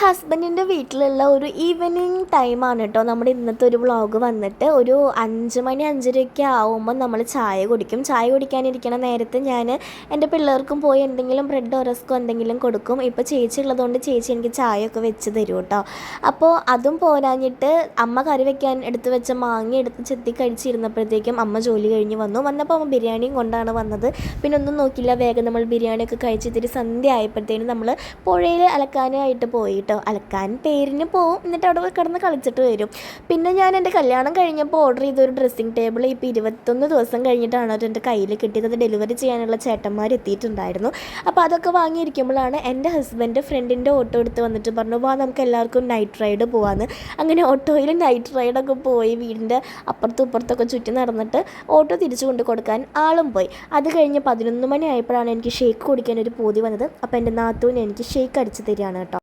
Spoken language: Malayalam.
ഹസ്ബൻഡിൻ്റെ വീട്ടിലുള്ള ഒരു ഈവനിങ് ടൈമാണ് കേട്ടോ നമ്മുടെ ഇന്നത്തെ ഒരു വ്ളോഗ് വന്നിട്ട്. ഒരു 5 മണി 5:30 ആവുമ്പോൾ നമ്മൾ ചായ കുടിക്കും. ചായ കുടിക്കാനിരിക്കണ നേരത്ത് ഞാൻ എൻ്റെ പിള്ളേർക്കും പോയി എന്തെങ്കിലും ബ്രെഡോ റസ്കോ എന്തെങ്കിലും കൊടുക്കും. ഇപ്പോൾ ചേച്ചി ഉള്ളതുകൊണ്ട് ചേച്ചി എനിക്ക് ചായയൊക്കെ വെച്ച് തരും കേട്ടോ. അപ്പോൾ അതും പോരാഞ്ഞിട്ട് അമ്മ കറി വെക്കാൻ എടുത്ത് വെച്ച മാങ്ങ എടുത്ത് ചെത്തി കഴിച്ചിരുന്നപ്പോഴത്തേക്കും അമ്മ ജോലി കഴിഞ്ഞ് വന്നപ്പോൾ അമ്മ ബിരിയാണിയും കൊണ്ടാണ് വന്നത്. പിന്നെ ഒന്നും നോക്കില്ല, വേഗം നമ്മൾ ബിരിയാണിയൊക്കെ കഴിച്ച് ഇത്തിരി സന്ധ്യ ആയപ്പോഴത്തേനും നമ്മൾ പുഴയിൽ അലക്കാനായിട്ട് പോയി കേട്ടോ. അലക്കാൻ പേരിന് പോവും, എന്നിട്ട് അവിടെ കിടന്ന് കളിച്ചിട്ട് വരും. പിന്നെ ഞാൻ എൻ്റെ കല്യാണം കഴിഞ്ഞപ്പോൾ ഓർഡർ ചെയ്തൊരു ഡ്രസ്സിങ് ടേബിൾ ഇപ്പോൾ 21 ദിവസം കഴിഞ്ഞിട്ടാണ് അത് എൻ്റെ കയ്യിൽ കിട്ടിയത്. അത് ഡെലിവറി ചെയ്യാനുള്ള ചേട്ടന്മാർ എത്തിയിട്ടുണ്ടായിരുന്നു. അപ്പോൾ അതൊക്കെ വാങ്ങിയിരിക്കുമ്പോഴാണ് എൻ്റെ ഹസ്ബൻഡ് ഫ്രണ്ടിൻ്റെ ഓട്ടോ എടുത്ത് വന്നിട്ട് പറഞ്ഞു, വാ നമുക്ക് എല്ലാവർക്കും നൈറ്റ് റൈഡ് പോകാമെന്ന്. അങ്ങനെ ഓട്ടോയിൽ നൈറ്റ് റൈഡൊക്കെ പോയി വീടിൻ്റെ അപ്പുറത്തും ഇപ്പുറത്തൊക്കെ ചുറ്റി നടന്നിട്ട് ഓട്ടോ തിരിച്ചു കൊണ്ട് കൊടുക്കാൻ ആളും പോയി. അത് കഴിഞ്ഞ് 11 മണി ആയപ്പോഴാണ് എനിക്ക് ഷേക്ക് കുടിക്കാൻ ഒരു പൂതി വന്നത്. അപ്പോൾ എൻ്റെ നാത്തൂന് എനിക്ക് ഷേക്ക് അടിച്ച് തരികയാണ് കേട്ടോ.